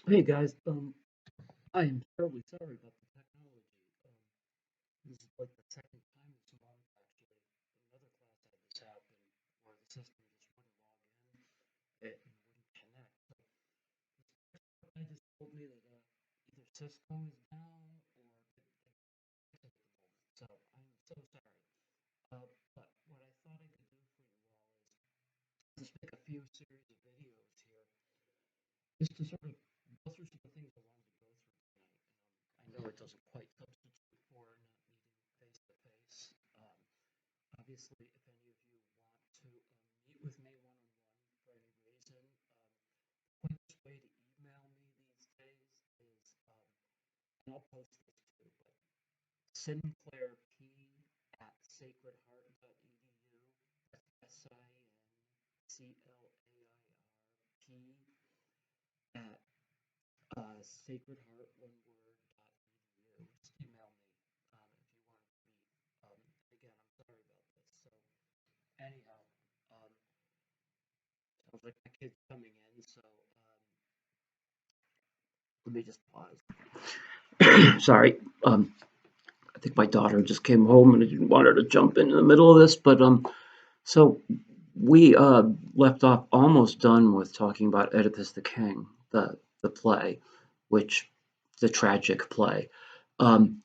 Hey guys, I am terribly sorry about the technology. This is like the second time this month, actually. Another class had this happen where the system just wouldn't log in and wouldn't connect. So this guy just told me that either Cisco is down or at the moment. So I'm so sorry. But what I thought I could do for you all is just make a few series of videos here, just to sort of go through some of the things I wanted to go through tonight. I know it doesn't quite substitute for not meeting face to face. Obviously, if any of you want to meet with me one on one for any reason, the quickest way to email me these days is, and I'll post this too, but sinclairp at sacredheart.edu. That's SINCLAIRP at sacredheart.edu. Just email me if you want to meet. Again, I'm sorry about this. So anyhow, um, sounds like my kid's coming in. So let me just pause. Sorry. I think my daughter just came home and I didn't want her to jump in the middle of this, but so we left off almost done with talking about Oedipus the King, the play, which the tragic play. Um,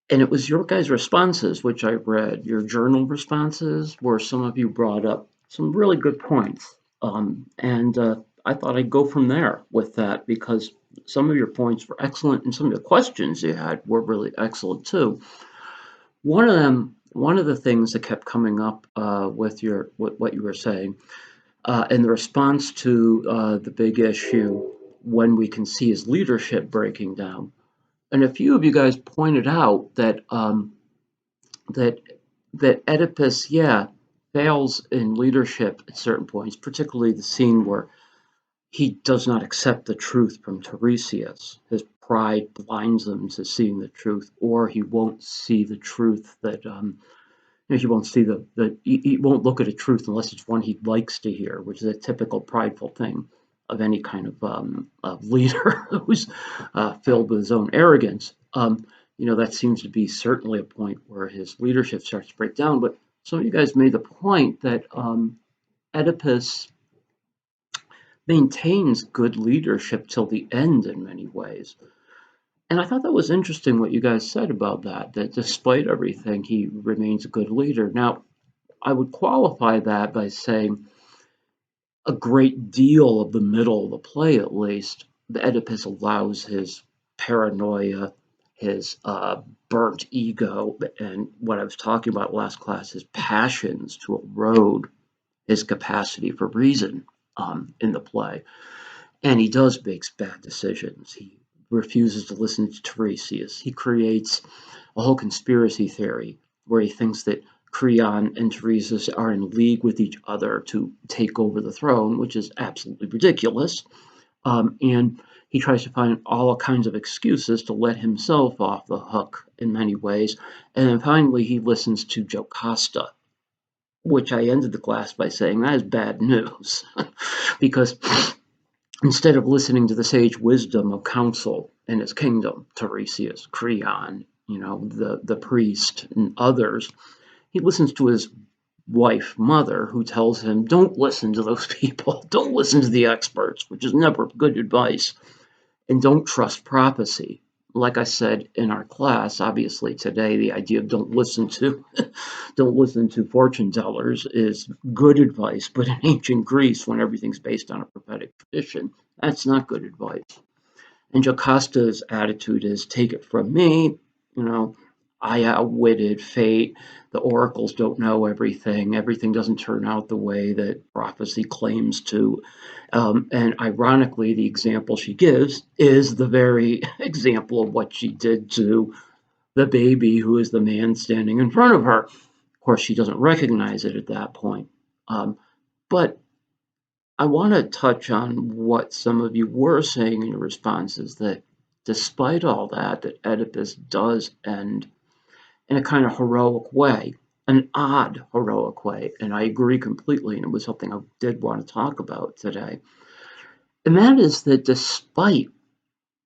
and it was your guys' responses, which I read, your journal responses, where some of you brought up some really good points. And I thought I'd go from there with that because some of your points were excellent and some of the questions you had were really excellent too. One of the things that kept coming up with what you were saying, in the response to the big issue when we can see his leadership breaking down, and a few of you guys pointed out that that Oedipus, yeah, fails in leadership at certain points, particularly the scene where he does not accept the truth from Tiresias. His pride blinds him to seeing the truth, or he won't see the truth that he won't see he won't look at a truth unless it's one he likes to hear, which is a typical prideful thing of any kind of leader who's filled with his own arrogance. That seems to be certainly a point where his leadership starts to break down. But some of you guys made the point that Oedipus maintains good leadership till the end in many ways. And I thought that was interesting what you guys said about that despite everything, he remains a good leader. Now, I would qualify that by saying a great deal of the middle of the play, at least, the Oedipus allows his paranoia, his burnt ego, and what I was talking about last class, his passions to erode his capacity for reason in the play. And he does make bad decisions. He refuses to listen to Tiresias. He creates a whole conspiracy theory where he thinks that Creon and Tiresias are in league with each other to take over the throne, which is absolutely ridiculous. And he tries to find all kinds of excuses to let himself off the hook in many ways. And then finally, he listens to Jocasta, which I ended the class by saying that is bad news because instead of listening to the sage wisdom of counsel in his kingdom, Tiresias, Creon, the priest, and others, he listens to his wife, mother, who tells him, don't listen to those people, don't listen to the experts, which is never good advice, and don't trust prophecy. Like I said in our class, obviously today the idea of don't listen to fortune tellers is good advice, but in ancient Greece, when everything's based on a prophetic tradition, that's not good advice. And Jocasta's attitude is take it from me, you know, I outwitted fate. The oracles don't know everything. Everything doesn't turn out the way that prophecy claims to. And ironically, the example she gives is the very example of what she did to the baby who is the man standing in front of her. Of course, she doesn't recognize it at that point. But I want to touch on what some of you were saying in your responses that despite all that Oedipus does end in a kind of heroic way, an odd heroic way. And I agree completely. And it was something I did want to talk about today. And that is that despite,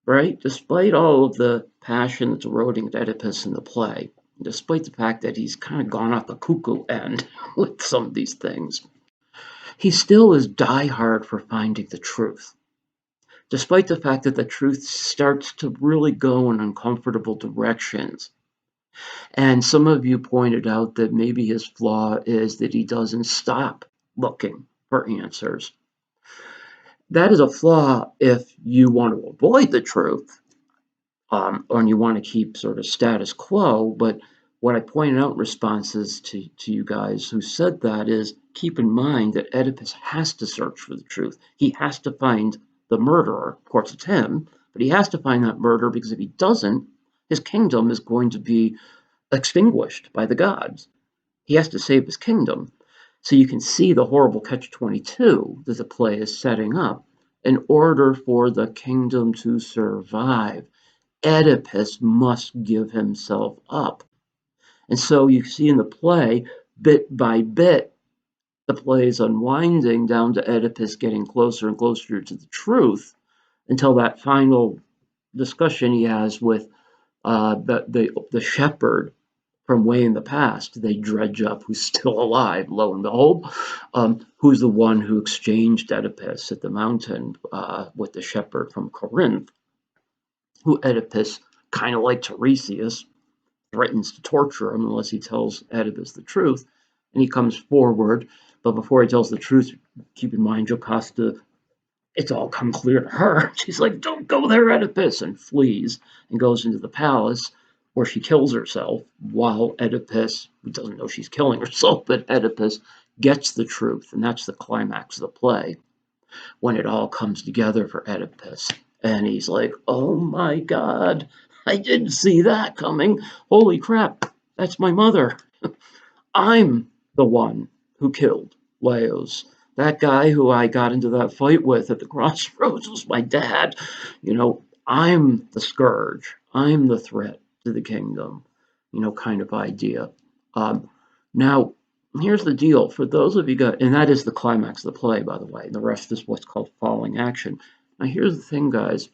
right, despite all of the passion that's eroding at Oedipus in the play, despite the fact that he's kind of gone off the cuckoo end with some of these things, he still is diehard for finding the truth. Despite the fact that the truth starts to really go in uncomfortable directions. And some of you pointed out that maybe his flaw is that he doesn't stop looking for answers. That is a flaw if you want to avoid the truth, or you want to keep sort of status quo. But what I pointed out in responses to you guys who said that is keep in mind that Oedipus has to search for the truth. He has to find the murderer. Of course, it's him, but he has to find that murderer because if he doesn't, his kingdom is going to be extinguished by the gods. He has to save his kingdom. So you can see the horrible catch-22 that the play is setting up. In order for the kingdom to survive, Oedipus must give himself up. And so you see in the play, bit by bit, the play is unwinding down to Oedipus getting closer and closer to the truth until that final discussion he has with the shepherd from way in the past. They dredge up who's still alive, lo and behold, who's the one who exchanged Oedipus at the mountain with the shepherd from Corinth, who Oedipus, kind of like Tiresias, threatens to torture him unless he tells Oedipus the truth. And he comes forward, but before he tells the truth, keep in mind Jocasta, it's all come clear to her. She's like, don't go there, Oedipus, and flees and goes into the palace where she kills herself while Oedipus, who doesn't know she's killing herself, but Oedipus gets the truth. And that's the climax of the play when it all comes together for Oedipus. And he's like, oh my God, I didn't see that coming. Holy crap, that's my mother. I'm the one who killed Laos. That guy who I got into that fight with at the crossroads was my dad. I'm the scourge. I'm the threat to the kingdom, kind of idea. Now, here's the deal. For those of you guys, and that is the climax of the play, by the way. The rest is what's called falling action. Now, here's the thing, guys.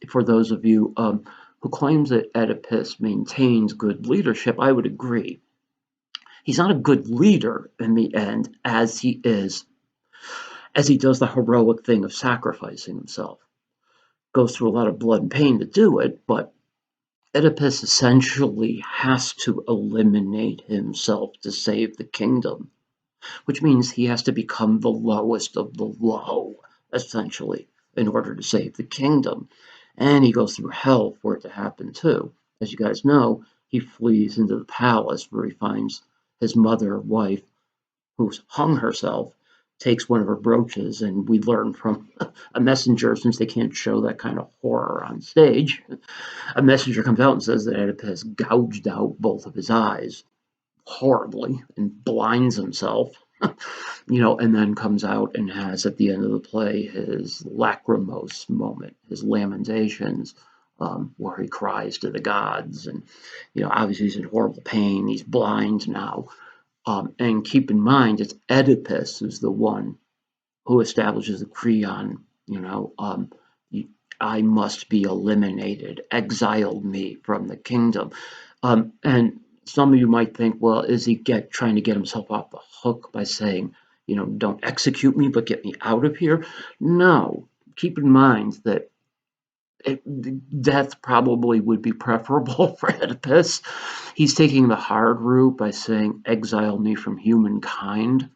For those of you who claims that Oedipus maintains good leadership, I would agree. He's not a good leader in the end, as he does the heroic thing of sacrificing himself. Goes through a lot of blood and pain to do it, but Oedipus essentially has to eliminate himself to save the kingdom, which means he has to become the lowest of the low, essentially, in order to save the kingdom. And he goes through hell for it to happen too. As you guys know, he flees into the palace where he finds his wife, who's hung herself, takes one of her brooches, and we learn from a messenger, since they can't show that kind of horror on stage, a messenger comes out and says that Oedipus gouged out both of his eyes horribly and blinds himself, and then comes out and has at the end of the play his lachrymose moment, his lamentations, where he cries to the gods. And, obviously he's in horrible pain. He's blind now. And keep in mind, it's Oedipus who's the one who establishes the Creon, I must be eliminated, exile me from the kingdom. And some of you might think, well, is he trying to get himself off the hook by saying, don't execute me, but get me out of here? No. Keep in mind that death probably would be preferable for Oedipus. He's taking the hard route by saying, exile me from humankind.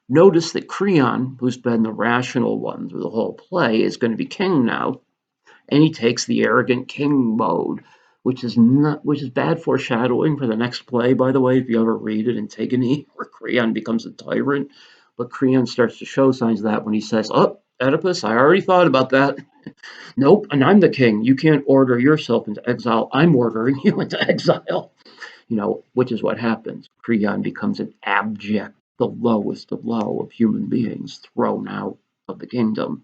Notice that Creon, who's been the rational one through the whole play, is going to be king now, and he takes the arrogant king mode, which is bad foreshadowing for the next play, by the way, if you ever read it, Antigone, where Creon becomes a tyrant. But Creon starts to show signs of that when he says, oh, Oedipus, I already thought about that. Nope, and I'm the king. You can't order yourself into exile. I'm ordering you into exile. Which is what happens. Creon becomes an abject, the lowest of low of human beings, thrown out of the kingdom,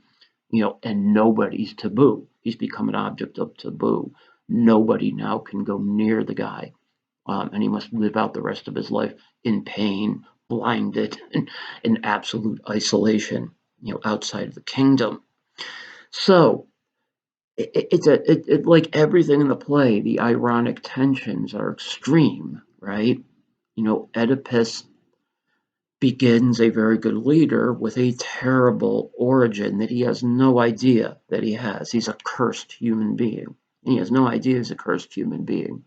and nobody's taboo. He's become an object of taboo. Nobody now can go near the guy, and he must live out the rest of his life in pain, blinded, in absolute isolation. outside of the kingdom. So like everything in the play, the ironic tensions are extreme, right? Oedipus begins a very good leader with a terrible origin that he has no idea that he has. He's a cursed human being. He has no idea he's a cursed human being.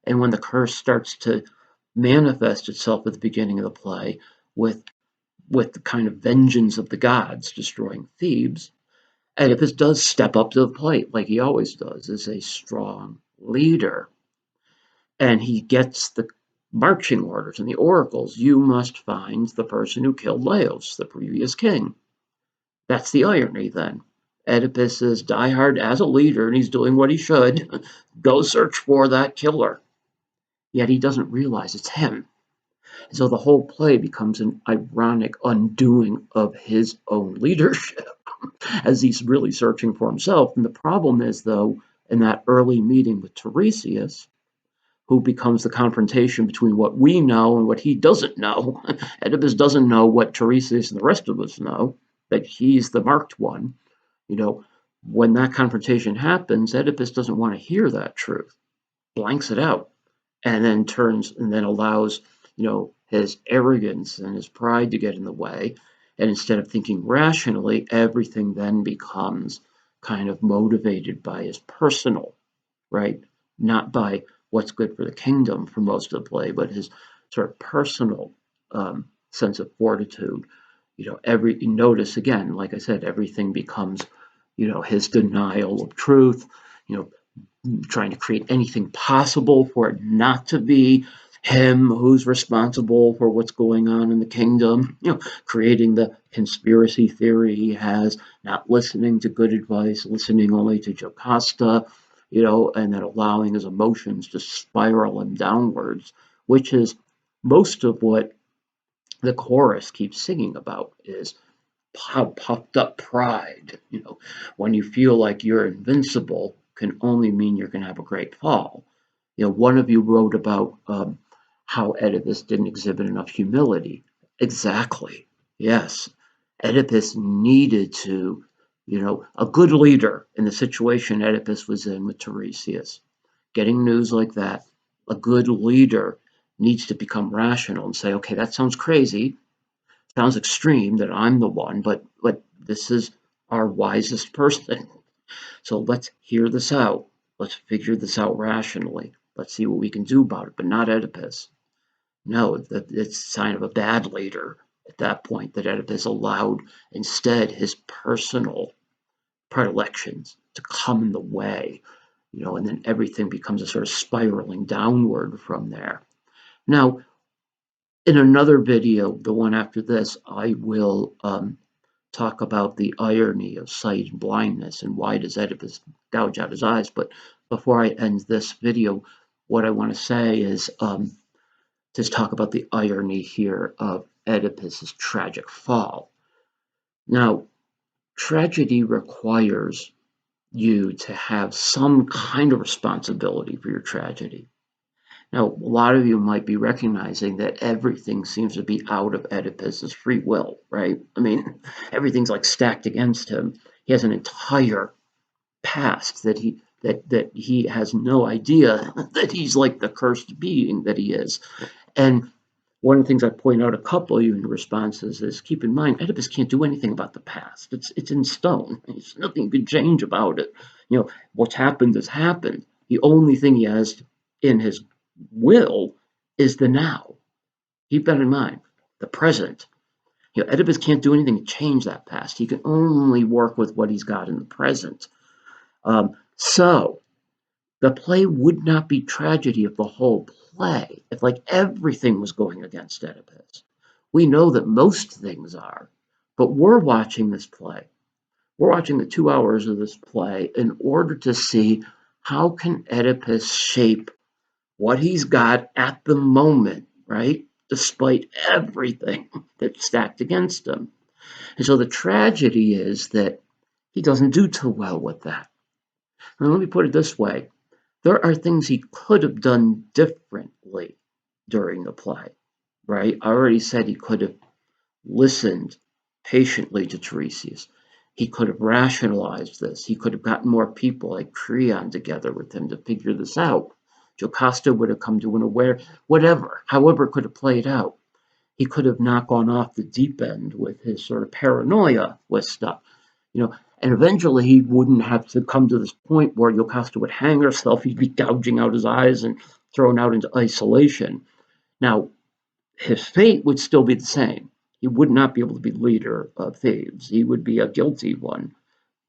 And when the curse starts to manifest itself at the beginning of the play with the kind of vengeance of the gods destroying Thebes, Oedipus does step up to the plate like he always does as a strong leader. And he gets the marching orders and the oracles. You must find the person who killed Laos, the previous king. That's the irony then. Oedipus is diehard as a leader and he's doing what he should. Go search for that killer. Yet he doesn't realize it's him. So the whole play becomes an ironic undoing of his own leadership as he's really searching for himself. And the problem is, though, in that early meeting with Tiresias, who becomes the confrontation between what we know and what he doesn't know. Oedipus doesn't know what Tiresias and the rest of us know, that he's the marked one. When that confrontation happens, Oedipus doesn't want to hear that truth, blanks it out, and then allows, his arrogance and his pride to get in the way. And instead of thinking rationally, everything then becomes kind of motivated by his personal, right? Not by what's good for the kingdom for most of the play, but his sort of personal sense of fortitude. Notice again, like I said, everything becomes, his denial of truth, trying to create anything possible for it not to be him who's responsible for what's going on in the kingdom, creating the conspiracy theory he has, not listening to good advice, listening only to Jocasta, and then allowing his emotions to spiral him downwards, which is most of what the chorus keeps singing about is how puffed up pride, when you feel like you're invincible can only mean you're going to have a great fall. One of you wrote about how Oedipus didn't exhibit enough humility. Exactly. Yes. Oedipus needed to, a good leader in the situation Oedipus was in with Tiresias. Getting news like that, a good leader needs to become rational and say, okay, that sounds crazy. Sounds extreme that I'm the one, but this is our wisest person. So let's hear this out. Let's figure this out rationally. Let's see what we can do about it, but not Oedipus. No, it's a sign of a bad leader at that point that Oedipus allowed instead his personal predilections to come in the way, and then everything becomes a sort of spiraling downward from there. Now, in another video, the one after this, I will talk about the irony of sight and blindness and why does Oedipus gouge out his eyes. But before I end this video, what I want to say is just talk about the irony here of Oedipus's tragic fall. Now, tragedy requires you to have some kind of responsibility for your tragedy. Now, a lot of you might be recognizing that everything seems to be out of Oedipus's free will, right? I mean, everything's like stacked against him. He has an entire past that he has no idea that he's like the cursed being that he is. And one of the things I point out a couple of you in responses is keep in mind Oedipus can't do anything about the past. It's in stone. There's nothing you can change about it. What's happened has happened. The only thing he has in his will is the now. Keep that in mind. The present. Oedipus can't do anything to change that past. He can only work with what he's got in the present. So the play would not be tragedy of the whole play if like everything was going against Oedipus. We know that most things are, but we're watching this play. We're watching the 2 hours of this play in order to see how can Oedipus shape what he's got at the moment, right? Despite everything that's stacked against him. And so the tragedy is that he doesn't do too well with that. Now, let me put it this way. There are things he could have done differently during the play, right? I already said he could have listened patiently to Tiresias. He could have rationalized this. He could have gotten more people like Creon together with him to figure this out. Jocasta would have come to an aware, whatever, however it could have played out. He could have not gone off the deep end with his sort of paranoia with stuff, and eventually he wouldn't have to come to this point where Jocasta would hang herself. He'd be gouging out his eyes and thrown out into isolation. Now, his fate would still be the same. He would not be able to be leader of Thebes. He would be a guilty one,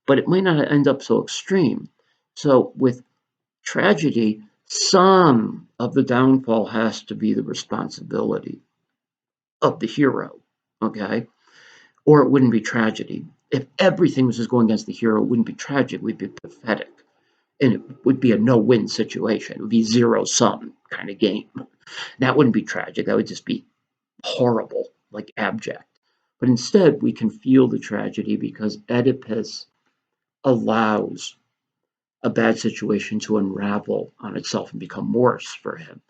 but it might not end up so extreme. So with tragedy, some of the downfall has to be the responsibility of the hero, okay? Or it wouldn't be tragedy. If everything was just going against the hero, it wouldn't be tragic, it would be pathetic. And it would be a no-win situation. It would be zero-sum kind of game. That wouldn't be tragic. That would just be horrible, like abject. But instead, we can feel the tragedy because Oedipus allows a bad situation to unravel on itself and become worse for him.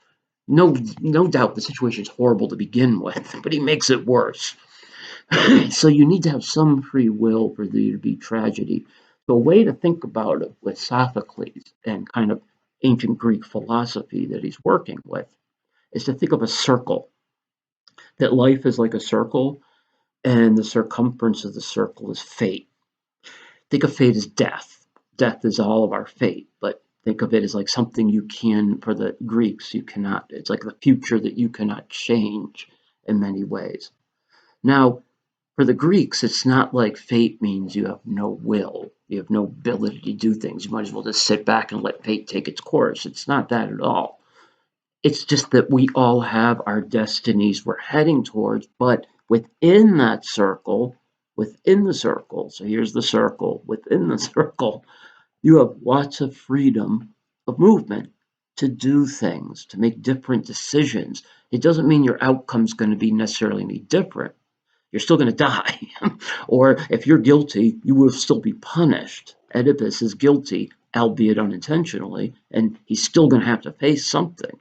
No doubt the situation is horrible to begin with, but he makes it worse. So you need to have some free will for there to be tragedy. So a way to think about it with Sophocles and kind of ancient Greek philosophy that he's working with is to think of a circle, that life is like a circle and the circumference of the circle is fate. Think of fate as death. Death is all of our fate, but think of it as like something you can, for the Greeks, you cannot, it's like the future that you cannot change in many ways. Now, for the Greeks, it's not like fate means you have no will, you have no ability to do things. You might as well just sit back and let fate take its course. It's not that at all. It's just that we all have our destinies we're heading towards, but within the circle, so here's the circle, within the circle, you have lots of freedom of movement to do things, to make different decisions. It doesn't mean your outcome's going to be necessarily be different. You're still going to die. Or if you're guilty, you will still be punished. Oedipus is guilty, albeit unintentionally, and he's still going to have to face something.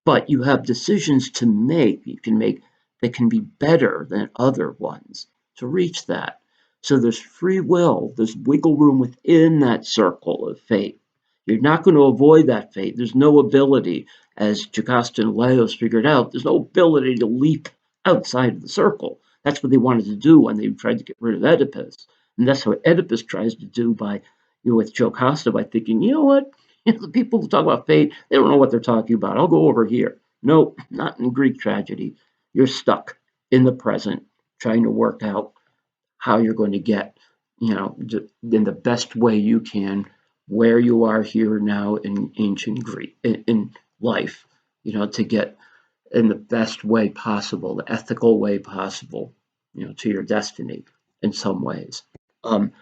But you have decisions to make, you can make, that can be better than other ones to reach that. So there's free will, there's wiggle room within that circle of fate. You're not going to avoid that fate. There's no ability, as Jocasta and Laios figured out, there's no ability to leap outside of the circle. That's what they wanted to do when they tried to get rid of Oedipus. And that's what Oedipus tries to do by, with Jocasta, by thinking, you know what? The people who talk about fate, they don't know what they're talking about. I'll go over here. No, not in Greek tragedy. You're stuck in the present, trying to work out how you're going to get, in the best way you can, where you are here now in ancient Greek, in life, to get in the best way possible, the ethical way possible, to your destiny in some ways. Um,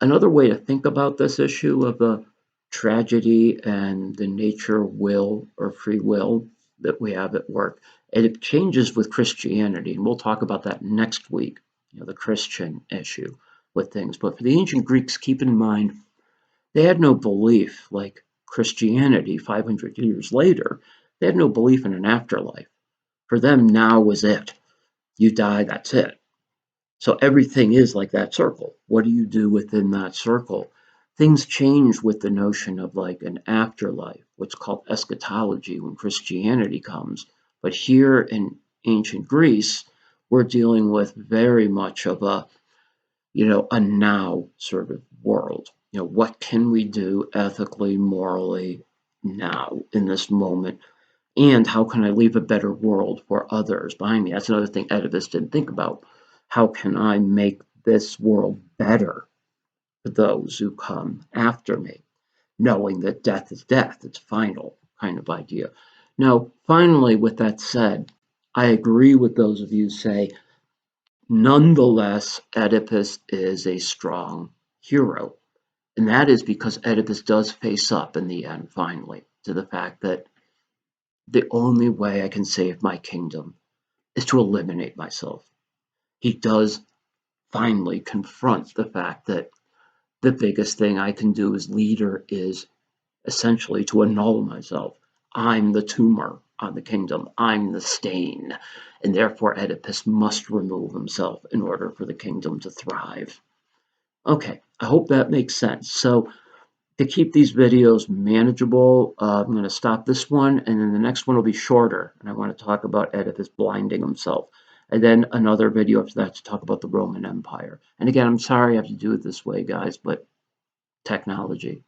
Another way to think about this issue of the tragedy and the nature of will or free will that we have at work, and it changes with Christianity, and we'll talk about that next week, the Christian issue with things. But for the ancient Greeks, keep in mind, they had no belief like Christianity 500 years later. They had no belief in an afterlife. For them, now was it. You die, that's it. So everything is like that circle. What do you do within that circle? Things change with the notion of like an afterlife, what's called eschatology when Christianity comes. But here in ancient Greece, we're dealing with very much of a now sort of world. What can we do ethically, morally now in this moment? And how can I leave a better world for others behind me? That's another thing Oedipus didn't think about. How can I make this world better for those who come after me, knowing that death is death, it's final kind of idea. Now, finally, with that said, I agree with those of you who say, nonetheless, Oedipus is a strong hero. And that is because Oedipus does face up in the end, finally, to the fact that the only way I can save my kingdom is to eliminate myself. He does finally confront the fact that the biggest thing I can do as leader is essentially to annul myself. I'm the tumor on the kingdom. I'm the stain, and therefore Oedipus must remove himself in order for the kingdom to thrive. Okay, I hope that makes sense. So to keep these videos manageable, I'm going to stop this one, and then the next one will be shorter, and I want to talk about Oedipus blinding himself. And then another video after that to talk about the Roman Empire. And again, I'm sorry I have to do it this way, guys, but technology.